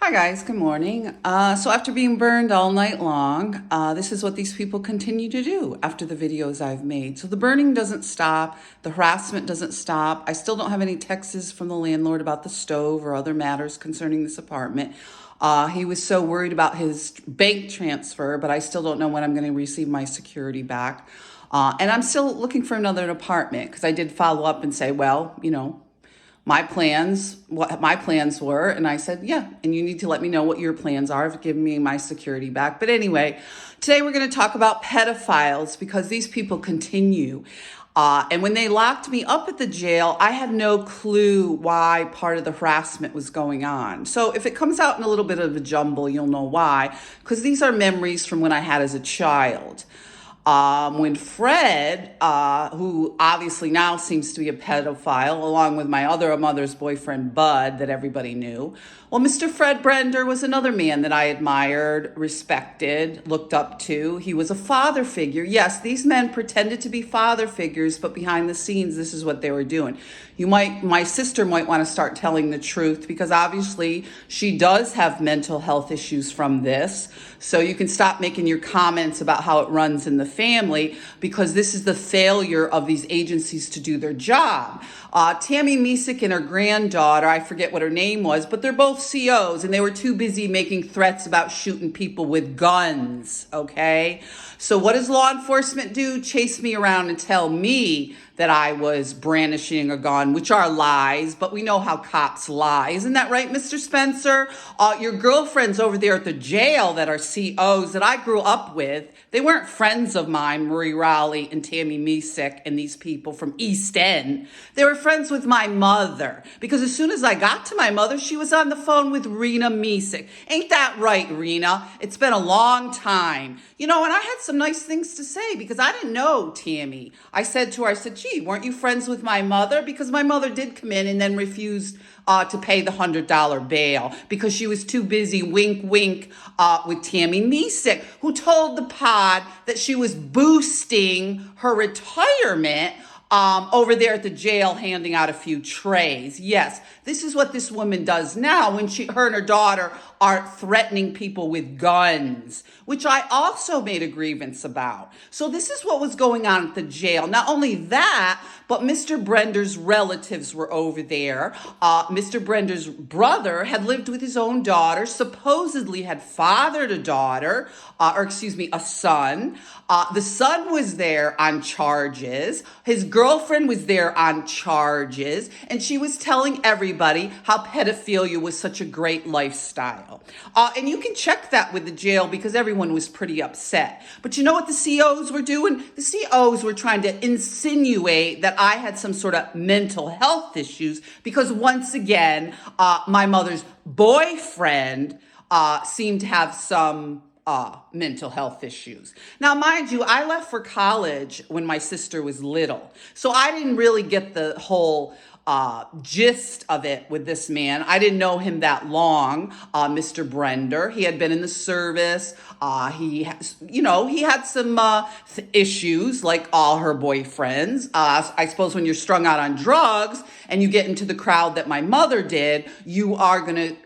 Hi guys, good morning. So after being burned all night long, this is what these people continue to do after the videos I've made. So the burning doesn't stop, the harassment doesn't stop. I still don't have any texts from the landlord about the stove or other matters concerning this apartment. He was so worried about his bank transfer, but I still don't know when I'm going to receive my security back. And I'm still looking for another apartment because I did follow up and say, well, what my plans were. And I said, yeah, and you need to let me know what your plans are of giving me my security back. But anyway, today we're going to talk about pedophiles because these people continue. And when they locked me up at the jail, I had no clue why part of the harassment was going on. So if it comes out in a little bit of a jumble, you'll know why, because these are memories from when I had as a child. When Fred, who obviously now seems to be a pedophile, along with my other mother's boyfriend, Bud, that everybody knew. Well, Mr. Fred Braender was another man that I admired, respected, looked up to. He was a father figure. Yes, these men pretended to be father figures, but behind the scenes, this is what they were doing. My sister might want to start telling the truth because obviously she does have mental health issues from this. So you can stop making your comments about how it runs in the family because this is the failure of these agencies to do their job. Tammy Misek and her granddaughter, I forget what her name was, but they're both COs and they were too busy making threats about shooting people with guns, okay? So what does law enforcement do? Chase me around and tell me that I was brandishing a gun, which are lies, but we know how cops lie. Isn't that right, Mr. Spencer? Your girlfriends over there at the jail that are COs that I grew up with, they weren't friends of mine, Marie Rowley and Tammy Misek and these people from East End. They were friends with my mother because as soon as I got to my mother, she was on the phone with Rena Misek. Ain't that right, Rena? It's been a long time. And I had some nice things to say because I didn't know Tammy. I said to her, gee, weren't you friends with my mother? Because my mother did come in and then refused to pay the $100 bail because she was too busy wink, wink with Tammy Misek, who told the pod that she was boosting her retirement over there at the jail handing out a few trays. Yes, this is what this woman does now when her and her daughter are threatening people with guns, which I also made a grievance about. So this is what was going on at the jail. Not only that, but Mr. Braender's relatives were over there. Mr. Braender's brother had lived with his own daughter, supposedly had fathered a daughter, a son. The son was there on charges. His girlfriend was there on charges. And she was telling everybody how pedophilia was such a great lifestyle. And you can check that with the jail because everyone was pretty upset. But you know what the COs were doing? The COs were trying to insinuate that I had some sort of mental health issues because once again, my mother's boyfriend seemed to have some mental health issues. Now, mind you, I left for college when my sister was little. So I didn't really get the whole gist of it with this man. I didn't know him that long, Mr. Braender. He had been in the service. He had some issues like all her boyfriends. I suppose when you're strung out on drugs and you get into the crowd that my mother did, you are going to,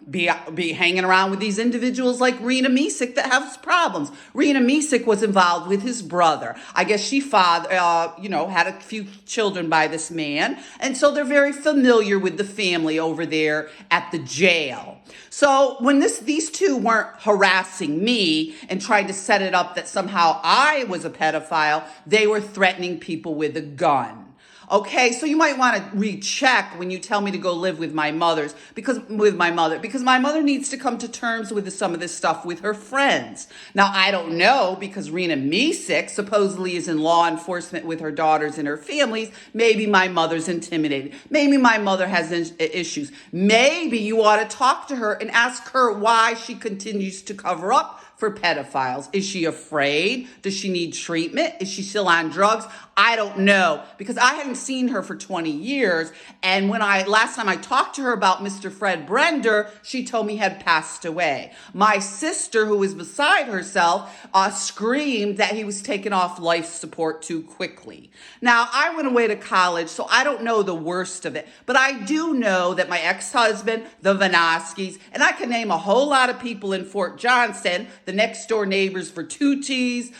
be hanging around with these individuals like Rena Misek that have problems. Rena Misek was involved with his brother. I guess she had a few children by this man. And so they're very familiar with the family over there at the jail. So when these two weren't harassing me and trying to set it up that somehow I was a pedophile, they were threatening people with a gun. Okay, so you might want to recheck when you tell me to go live with my mother because my mother needs to come to terms with some of this stuff with her friends. Now, I don't know because Rena Misek supposedly is in law enforcement with her daughters and her families. Maybe my mother's intimidated. Maybe my mother has issues. Maybe you ought to talk to her and ask her why she continues to cover up for pedophiles. Is she afraid? Does she need treatment? Is she still on drugs? I don't know, because I hadn't seen her for 20 years. And when last time I talked to her about Mr. Fred Braender, she told me he had passed away. My sister, who was beside herself, screamed that he was taken off life support too quickly. Now, I went away to college, so I don't know the worst of it, but I do know that my ex-husband, the Vanoskis, and I can name a whole lot of people in Fort Johnson, the next door neighbors for Tucci's,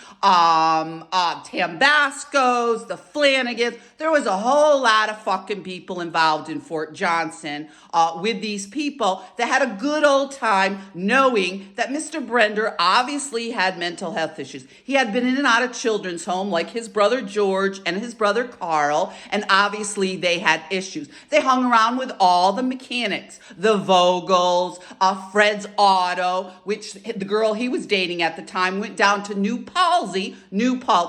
Tambascos, the Flanagans. There was a whole lot of fucking people involved in Fort Johnson with these people that had a good old time knowing that Mr. Braender obviously had mental health issues. He had been in and out of children's home like his brother George and his brother Carl, and obviously they had issues. They hung around with all the mechanics, the Vogels, Fred's Auto, which the girl he was dating at the time went down to New Paltz,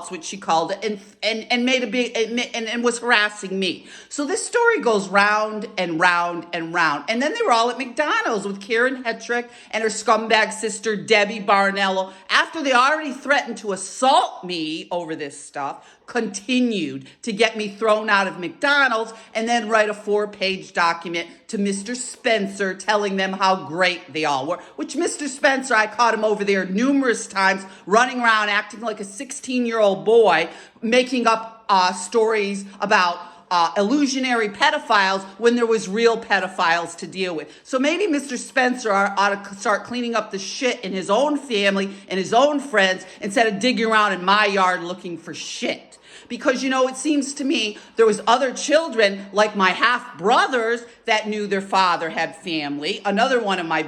which she called it, and made a big and was harassing me. So this story goes round and round and round. And then they were all at McDonald's with Karin and her scumbag sister Debbie Baranello, after they already threatened to assault me over this stuff, continued to get me thrown out of McDonald's, and then write a 4-page document to Mr. Spencer telling them how great they all were, which Mr. Spencer, I caught him over there numerous times running around acting like a 16-year-old boy, making up stories about illusionary pedophiles when there was real pedophiles to deal with. So maybe Mr. Spencer ought to start cleaning up the shit in his own family and his own friends instead of digging around in my yard looking for shit. Because, you know, it seems to me there was other children like my half-brothers that knew their father had family. Another one of my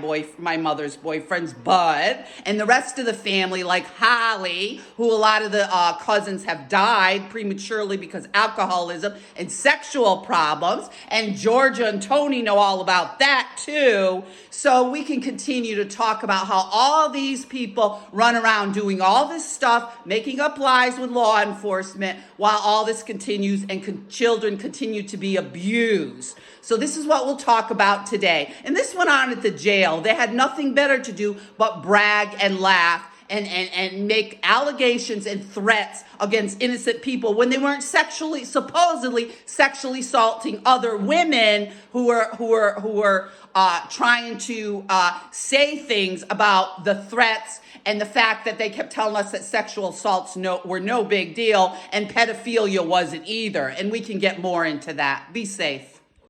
mother's boyfriends, Bud, and the rest of the family like Holly, who a lot of the cousins have died prematurely because alcoholism and sexual problems. And Georgia and Tony know all about that too. So we can continue to talk about how all these people run around doing all this stuff, making up lies with law enforcement, while all this continues and children continue to be abused. So this is what we'll talk about today. And this went on at the jail. They had nothing better to do but brag and laugh and make allegations and threats against innocent people when they weren't supposedly sexually assaulting other women who were trying to say things about the threats and the fact that they kept telling us that sexual assaults were no big deal and pedophilia wasn't either. And we can get more into that. Be safe.